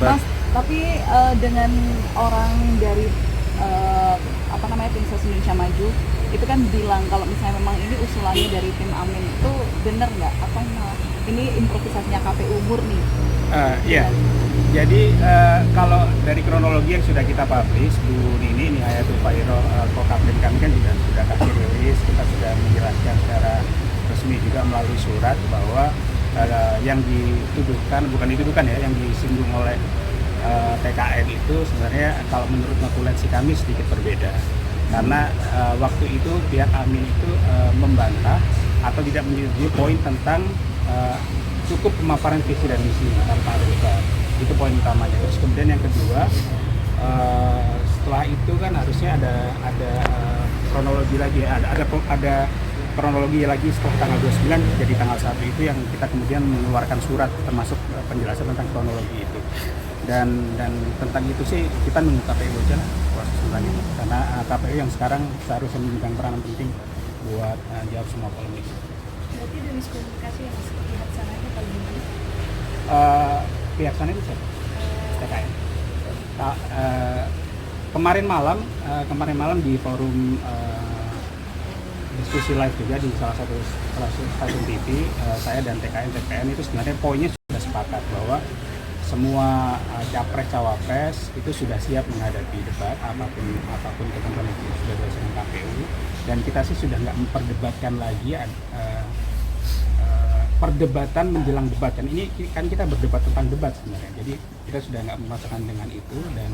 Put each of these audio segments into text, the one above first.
Mas, tapi dengan orang dari tim Ses Indonesia Maju itu kan bilang kalau misalnya memang ini usulannya dari tim Amin itu benar nggak? Apa malah ini improvisasinya KPU murni? Iya. Jadi kalau dari kronologi yang sudah kita publish, Bu Nini Hayatul Fairo, Kokapten kami kan juga sudah kasih rilis, kita sudah menjelaskan secara resmi juga melalui surat bahwa yang dituduhkan, bukan dituduhkan ya, yang disinggung oleh TKN itu sebenarnya kalau menurut notulensi kami sedikit berbeda. Karena waktu itu pihak Amin itu membantah atau tidak menyetujui poin tentang cukup pemaparan visi dan misi tanpa ada debat. Itu poin utamanya. Terus kemudian yang kedua, setelah itu kan harusnya ada kronologi lagi, ada kronologi lagi setelah tanggal 29 jadi tanggal 1 itu yang kita kemudian mengeluarkan surat termasuk penjelasan tentang kronologi itu. Dan tentang itu sih kita nunggu KPU aja lah proses selanjutnya, karena KPU yang sekarang seharusnya memegang peranan penting buat jawab semua polemik. Berarti ada miskomunikasi yang pihak sana itu kalau gimana? Pihak sana itu siapa? TKN. Kemarin malam di forum diskusi live juga di salah satu stasiun TV, saya dan TKN itu sebenarnya poinnya sudah sepakat bahwa semua capres cawapres itu sudah siap menghadapi debat apapun ketentuan yang sudah dilaksanakan KPU, dan kita sih sudah nggak memperdebatkan lagi perdebatan menjelang debat. Dan ini kan kita berdebat tentang debat sebenarnya, jadi kita sudah nggak memasukkan dengan itu. Dan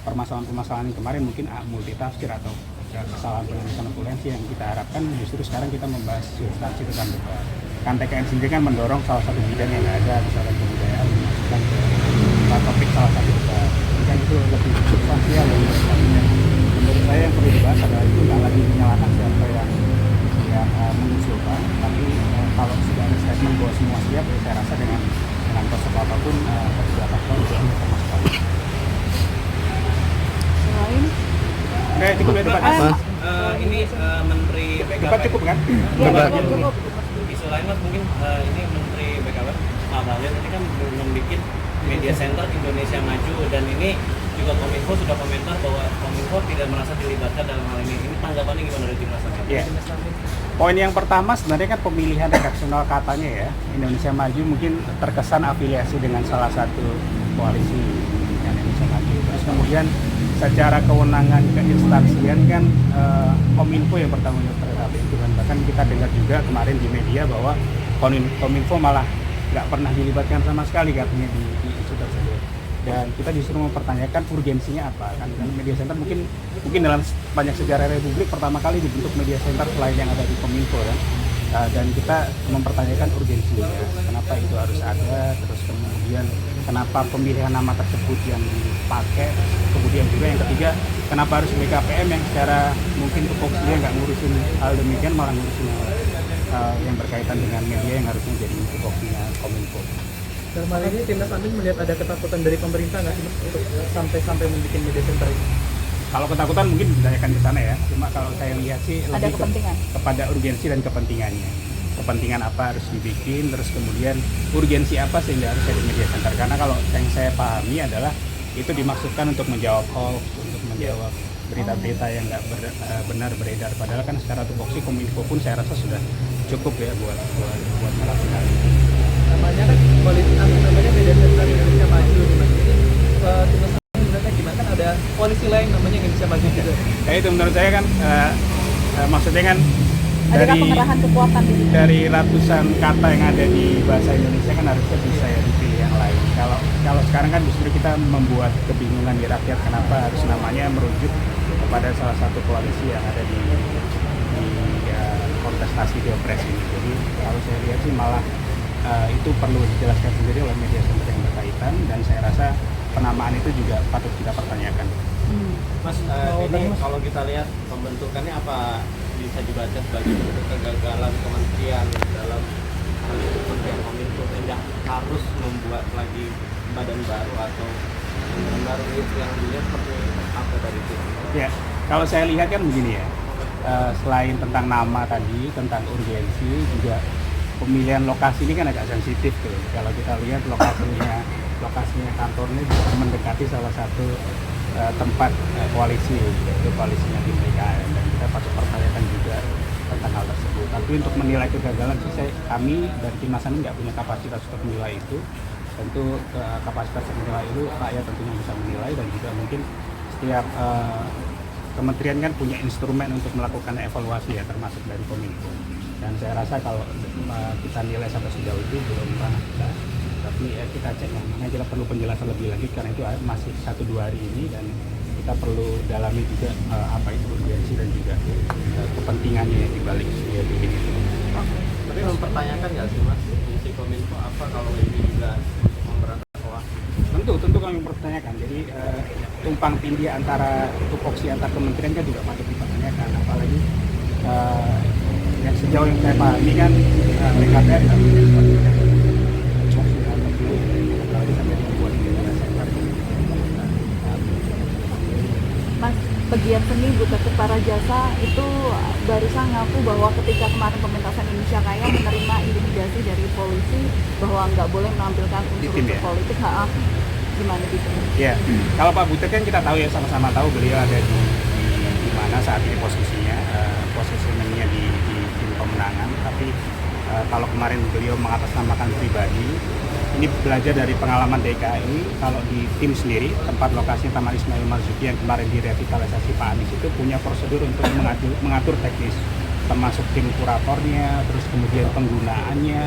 permasalahan yang kemarin mungkin multitafsir atau kesalahan penulisan notulensi yang kita harapkan justru sekarang kita membahas substansi tentang debat. Kan TKN sendiri kan mendorong salah satu bidang yang ada, misalkan kebudayaan, dimasukkan ke topik salah satu debat. Dan itu lebih substansial menurut saya yang perlu dibahas adalah itu nggak lagi menyalahkan siapa yang mengusulkan, tapi kalau sudah ada statement bahwa semua siap, ya saya rasa dengan konsep apapun persiapan sudah termasuk. Selain Cukup ya debatnya. Ini Menteri BKP. Debat cukup kan? cukup. Isu lain mas mungkin ini Menteri BKP Pak Bahlil tadi kan membuat media center Indonesia Maju, dan ini juga Kominfo sudah komentar bahwa Kominfo tidak merasa dilibatkan dalam hal ini. Ini tanggapannya gimana dari Timnas Amin? Iya. Poin yang pertama sebenarnya kan pemilihan redaksional katanya ya, Indonesia Maju mungkin terkesan afiliasi dengan salah satu koalisi yang Indonesia Maju. Terus kemudian secara kewenangan keinstansian kan Kominfo yang bertanggung jawab terhadap itu kan. Bahkan kita dengar juga kemarin di media bahwa Kominfo malah nggak pernah dilibatkan sama sekali katanya di isu tersebut. Dan kita justru mempertanyakan urgensinya apa kan, dan media center mungkin dalam banyak sejarah Republik pertama kali dibentuk media center selain yang ada di Kominfo kan. Dan kita mempertanyakan urgensinya, kenapa itu harus ada, terus kemudian kenapa pemilihan nama tersebut yang dipakai, kemudian juga yang ketiga kenapa harus BKPM yang secara mungkin tupoksinya nggak ngurusin hal demikian, malah ngurusin yang berkaitan dengan media yang harusnya jadi tupoksinya Kominfo. Dalam hal ini Timnas Amin melihat ada ketakutan dari pemerintah nggak sih untuk sampai membuat media center ini? Kalau ketakutan mungkin ditanyakan ke sana ya, cuma kalau saya lihat sih Ada lebih kepentingan. kepada urgensi dan kepentingannya. Kepentingan apa harus dibikin, terus kemudian urgensi apa sehingga harus ada media center. Karena kalau yang saya pahami adalah itu dimaksudkan untuk menjawab hoax, untuk menjawab berita-berita yang nggak benar beredar. Padahal kan secara tupoksi Kominfo pun saya rasa sudah cukup ya buat melakukan hal itu. Namanya kan koalisi namanya media center Indonesia Maju nih mas. Ini Timnas Amin melihatnya gimana, kan ada koalisi lain namanya Indonesia Maju juga. Ya itu menurut saya kan maksudnya kan Adakah pengerahan kekuatan di sini? dari ratusan kata yang ada di bahasa Indonesia kan harusnya bisa ya dipilih yang lain. Kalau sekarang kan justru kita membuat kebingungan di rakyat kenapa harus namanya merujuk kepada salah satu koalisi yang ada di kontestasi pilpres ini. Jadi kalau saya lihat sih malah itu perlu dijelaskan sendiri oleh media center yang berkaitan, dan saya rasa penamaan itu juga patut kita pertanyakan. Mas, ini kalau kita lihat pembentukannya apa bisa dibaca sebagai bentuk kegagalan kementerian dalam Kementerian Kominfo, tidak harus membuat lagi badan baru atau badan baru itu yang dilihat seperti apa dari itu? Ya, kalau saya lihat kan begini ya, selain tentang nama tadi, tentang urgensi, juga pemilihan lokasi ini kan agak sensitif tuh. Kalau kita lihat lokasinya lokasinya kantornya juga mendekati salah satu tempat koalisi, yaitu koalisinya tim DKM, dan kita patut pertanyakan juga tentang hal tersebut. Tapi untuk menilai kegagalan sih kami dan tim Mas Amin nggak punya kapasitas untuk menilai itu. Tentu kapasitas menilai itu rakyat tentunya bisa menilai, dan juga mungkin setiap kementerian kan punya instrumen untuk melakukan evaluasi ya, termasuk dari Kominfo. Dan saya rasa kalau kita nilai sampai sejauh itu belum pernah kita. Tapi kita cek, makanya kita perlu penjelasan lebih lanjut karena itu masih 1-2 hari ini, dan kita perlu dalami juga apa itu urgensi dan juga kepentingannya di balik ya bikin itu. Tapi mempertanyakan nggak sih Mas, fungsi Kominfo apa kalau ini juga memberantas hoax? Tentu kami mempertanyakan. Jadi tumpang tindih antara tupoksi antar kementerian kan juga patut dipertanyakan, apalagi yang sejauh yang saya pahami kan BKPM dan Mas, pegiat seni Buta Para Jasa itu barusan ngaku bahwa ketika kemarin pementasan Indonesia Kaya menerima intimidasi dari polisi bahwa nggak boleh menampilkan unsur-unsur ya? politik. Gimana gitu? Ya, kalau Pak Butet kan kita tahu ya, sama-sama tahu beliau ada di mana saat ini posisinya, posisinya di tim pemenangan. Tapi kalau kemarin beliau mengatasnamakan pribadi, ini belajar dari pengalaman DKI. Kalau di tim sendiri, tempat lokasinya Taman Ismail Marzuki yang kemarin direvitalisasi Pak Anies itu punya prosedur untuk mengatur teknis, termasuk tim kuratornya, terus kemudian penggunaannya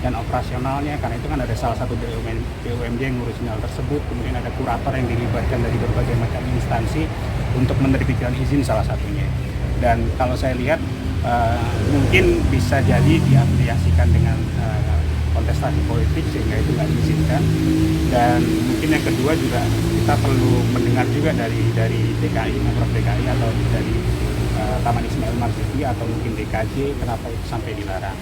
dan operasionalnya, karena itu kan ada salah satu BUMD yang ngurusin hal tersebut, kemudian ada kurator yang dilibatkan dari berbagai macam instansi untuk menerbitkan izin salah satunya. Dan kalau saya lihat mungkin bisa jadi diafiliasikan dengan kontestasi politik sehingga itu nggak diizinkan. Dan mungkin yang kedua juga kita perlu mendengar juga dari DKI, Pemprov DKI atau dari Taman Ismail Marzuki atau mungkin DKJ kenapa itu sampai dilarang.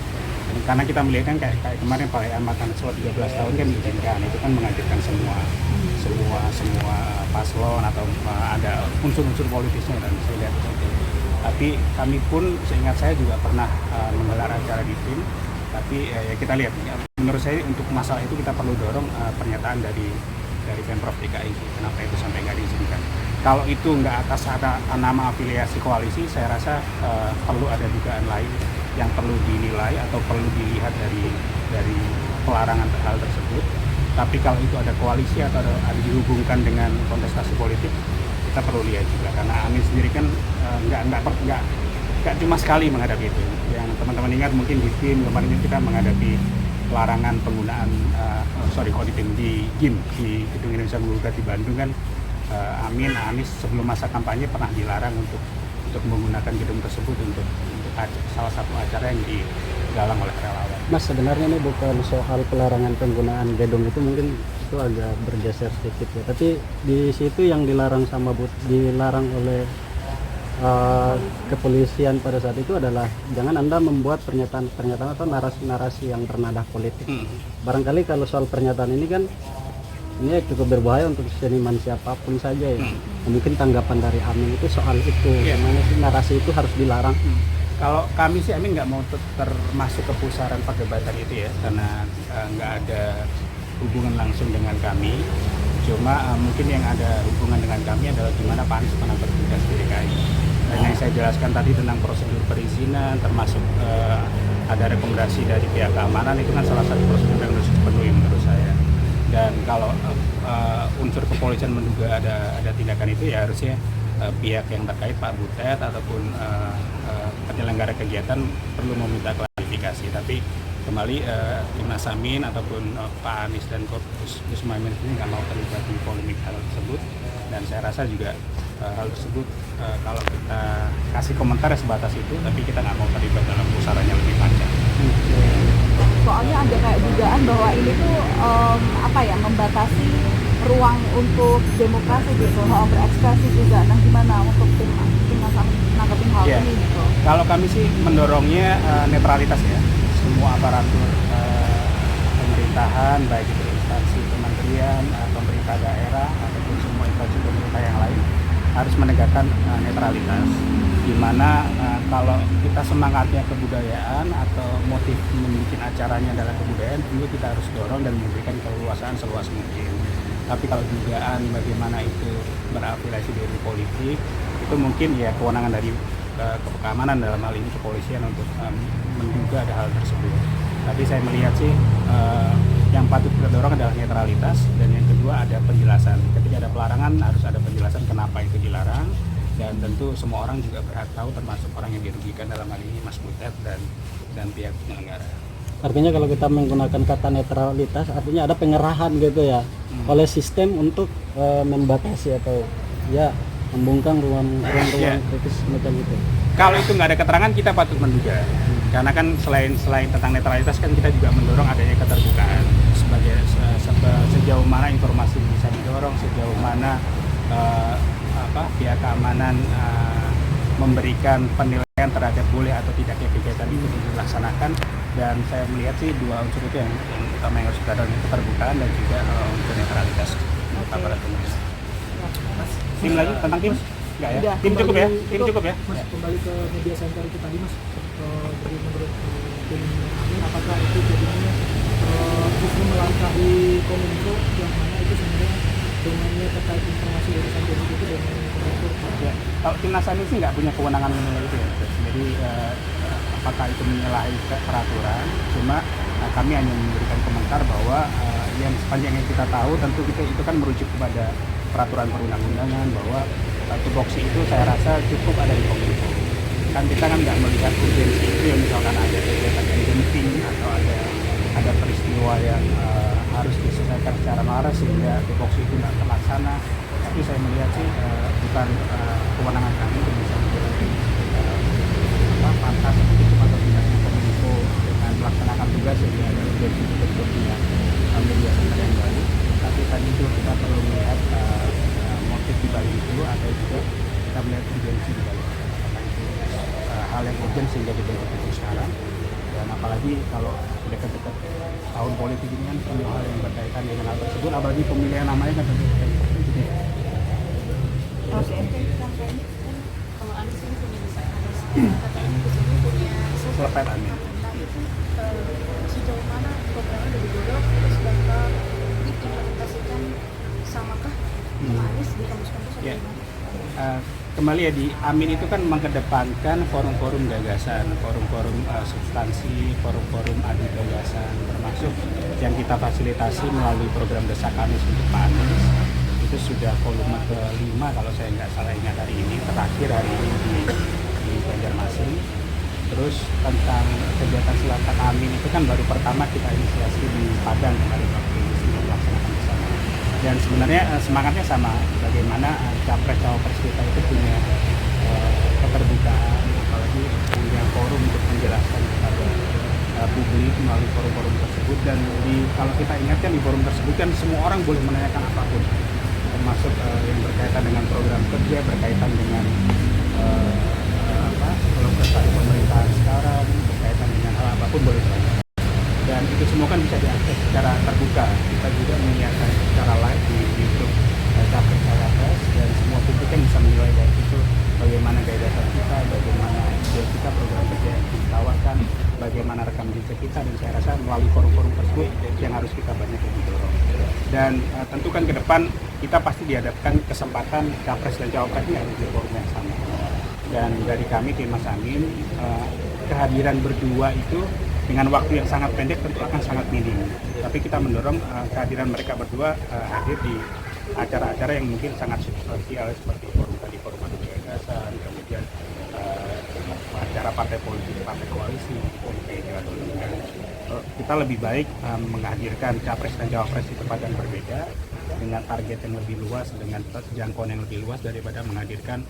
Karena kita melihat kan kayak kemarin Pak Amatan selama 13 tahun kan diizinkan, itu kan menghadirkan semua paslon atau ada unsur-unsur politisnya, dan saya lihat itu. Tapi kami pun seingat saya juga pernah menggelar acara di tim, tapi ya kita lihat ya, menurut saya untuk masalah itu kita perlu dorong pernyataan dari Pemprov DKI kenapa itu sampai nggak diizinkan. Kalau itu nggak atas ada nama afiliasi koalisi, saya rasa perlu ada dugaan lain yang perlu dinilai atau perlu dilihat dari pelarangan hal tersebut. Tapi kalau itu ada koalisi atau ada dihubungkan dengan kontestasi politik, kita perlu lihat juga, karena Amin sendiri kan nggak cuma sekali menghadapi itu. Yang teman-teman ingat mungkin di tim kemarin kita menghadapi larangan penggunaan di GIM di Gedung Indonesia Menggugat di Bandung kan. Amin Anies sebelum masa kampanye pernah dilarang untuk menggunakan gedung tersebut untuk salah satu acara yang digalang oleh relawan. Mas, sebenarnya ini bukan soal pelarangan penggunaan gedung, itu mungkin itu agak bergeser sedikit ya. Tapi di situ yang dilarang oleh kepolisian pada saat itu adalah jangan Anda membuat pernyataan atau narasi yang bernada politik. Barangkali kalau soal pernyataan ini kan ini cukup berbahaya untuk seniman siapapun saja ya. Mungkin tanggapan dari Amin itu soal itu, gimana sih narasi itu harus dilarang. Kalau kami sih Amin nggak mau termasuk ke pusaran perdebatan itu ya, karena nggak ada hubungan langsung dengan kami. Cuma mungkin yang ada hubungan dengan kami adalah gimana Pak Anies pernah bertugas di DKI. Dan yang saya jelaskan tadi tentang prosedur perizinan, termasuk ada rekomendasi dari pihak keamanan, itu kan salah satu prosedur yang harus dipenuhi menurut saya. Dan kalau unsur kepolisian menduga ada tindakan itu, ya harusnya pihak yang terkait Pak Butet ataupun penyelenggara kegiatan perlu meminta klarifikasi. Tapi kembali Timnas Amin ataupun Pak Anies dan Gus Muhaimin ini nggak mau terlibat di polemik hal tersebut, dan saya rasa juga hal tersebut kalau kita kasih komentar sebatas itu, tapi kita nggak mau terlibat dalam pusaran yang lebih panjang. Soalnya ada kayak dugaan bahwa ini tuh membatasi ruang untuk demokrasi gitu, berekspresi juga. Nah, gimana untuk Timnas Amin menanggapi hal ini gitu? Kalau kami sih mendorongnya netralitas ya. Semua aparatur pemerintahan, baik itu instansi kementerian, pemerintah daerah ataupun semua instansi pemerintah yang lain harus menegakkan netralitas, di mana kalau kita semangatnya kebudayaan atau motif membuat acaranya adalah kebudayaan, tentu kita harus dorong dan memberikan keleluasaan seluas mungkin. Tapi kalau dugaan bagaimana itu berafiliasi dari politik, itu mungkin ya kewenangan dari keamanan, dalam hal ini kepolisian, untuk menduga ada hal tersebut. Tapi saya melihat sih yang patut kita dorong adalah netralitas, dan yang kedua ada penjelasan. Ketika ada pelarangan harus ada penjelasan kenapa itu dilarang, dan tentu semua orang juga berhak tahu, termasuk orang yang dirugikan, dalam hal ini Mas Butet dan pihak penyelenggara. Artinya kalau kita menggunakan kata netralitas, artinya ada pengerahan gitu ya oleh sistem untuk membatasi atau ya membungkam ruang-ruang kritis semacam itu. Kalau itu nggak ada keterangan, kita patut menduga. Karena kan selain tentang netralitas kan kita juga mendorong adanya keterbukaan sebagai sejauh mana informasi bisa didorong, sejauh mana pihak keamanan memberikan penilaian terhadap boleh atau tidaknya kegiatan itu dilaksanakan. Dan saya melihat sih dua unsur itu yang utama yang harus kita dorong, keterbukaan dan juga unsur netralitas aparat pemerintah. Tim lagi tentang tim? Enggak ya? Udah, Tim cukup ya? Tim cukup ya? Mas, kembali ke media center itu tadi Mas, jadi menurut tim Amin, apakah itu jadinya justru melangkahi Kominfo yang mana itu sebenarnya domainnya terkait informasi urusan jadi itu dengan Kominfo? Ya, kalau Timnas Amin sih nggak punya kewenangan menilai itu ya. Jadi apakah itu menyalahi peraturan? Cuma kami hanya memberikan komentar bahwa yang sepanjang yang kita tahu, tentu kita itu kan merujuk kepada peraturan perundang-undangan bahwa tupoksi itu saya rasa cukup ada di Kominfo. Kan kita kan nggak melihat urgensi itu yang misalkan ada kegiatan yang genting atau ada peristiwa yang harus diselesaikan secara maras sehingga tupoksi itu nggak terlaksana. Tapi saya melihat sih bukan kewenangan kami untuk bisa menilai pantas atau tidaknya Kominfo dengan melaksanakan tugas sehingga ada urgensi bentuknya media center yang baik. Tapi tadi itu kita perlu melihat motif di balik itu, atau juga kita melihat urgensi di balik itu. Apakah itu hal yang urgent sehingga dibentuk itu sekarang, dan apalagi kalau dekat-dekat tahun politik ini kan semua hal yang berkaitan dengan hal tersebut, apalagi pemilihan namanya kan tentu sensitif. Oke. Kalau Anies ini punya desain Anies, katanya Gus ini punya Selepet Amin. Nah itu sejauh mana programnya udah digodok, terus bakal diimplementasikan samakah sama Anies di kampus-kampus atau Ya. gimana? Kembali ya, di Amin itu kan mengedepankan forum-forum gagasan, forum-forum substansi, forum-forum adu gagasan, termasuk yang kita fasilitasi melalui program Desak Anies untuk Pak Anies. Itu sudah volume ke-5 kalau saya nggak salah ingat hari ini, terakhir hari ini di Banjarmasin. Terus tentang kegiatan Selatan Amin itu kan baru pertama kita inisiasi di Padang kemarin waktu ini melaksanakan bersama. Dan sebenarnya semangatnya sama, bagaimana capres-cawapres kita itu punya keterbukaan, apalagi punya forum untuk menjelaskan kepada publik melalui forum-forum tersebut. Dan kalau kita ingatkan di forum tersebut kan semua orang boleh menanyakan apapun, termasuk yang berkaitan dengan program kerja, berkaitan dengan kalau prestasi pemerintahan sekarang, berkaitan dengan hal apapun boleh ditanyakan. Dan itu semua kan bisa diakses secara terbuka. Kita juga menyiarkan secara live di YouTube capres-cawapres, dan semua publik kan bisa menilai dari itu bagaimana gaya dasar kita, bagaimana ide kita, program kerja yang ditawarkan, bagaimana rekam jejak kita. Dan saya rasa melalui forum-forum tersebut yang harus kita banyak lebih dorong. Dan tentu kan ke depan kita pasti dihadapkan kesempatan capres dan cawapres ini ada di forum yang sama. Dan dari kami tim Mas Amin, kehadiran berdua itu dengan waktu yang sangat pendek tentu akan sangat minim. Tapi kita mendorong kehadiran mereka berdua hadir di acara-acara yang mungkin sangat substansial, seperti forum tadi, forum adu gagasan, kemudian acara partai politik, partai koalisi, atau kita lebih baik menghadirkan capres dan cawapres di tempat yang berbeda, dengan target yang lebih luas, dengan jangkauan yang lebih luas, daripada menghadirkan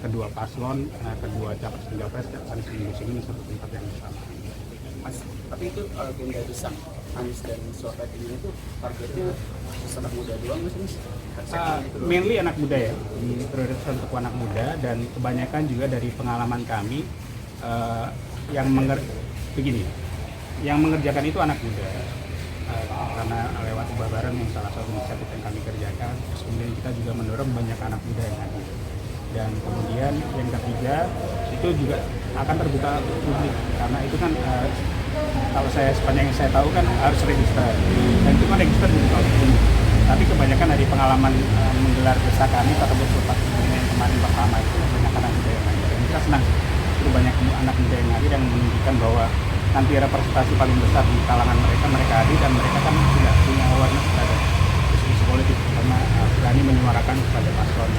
kedua paslon, kedua capres dan cawapres Anies dan Gus Imin satu tempat yang sama. Mas, tapi itu agenda besar Anies dan Sobat ini itu targetnya anak muda doang Mas? Mainly anak muda ya, prioritas untuk anak muda, dan kebanyakan juga dari pengalaman kami yang mengerjakan itu anak muda, karena lewat Ubah Bareng yang salah satu inisiatif yang kami kerjakan. Terus kemudian kita juga mendorong banyak anak muda yang hadir. Dan kemudian yang ketiga itu juga akan terbuka publik karena itu kan kalau sepanjang yang saya tahu kan harus register dan itu kan register di tahun. Tapi kebanyakan dari pengalaman menggelar desa kami atau bersotak yang kemarin pertama itu banyak anak muda yang ngaji. Dan kita senang itu banyak anak muda yang ngaji dan menunjukkan bahwa nanti representasi paling besar di kalangan mereka hadir dan mereka kan sudah punya awareness terhadap isu politik karena berani menyuarakan kepada paslon.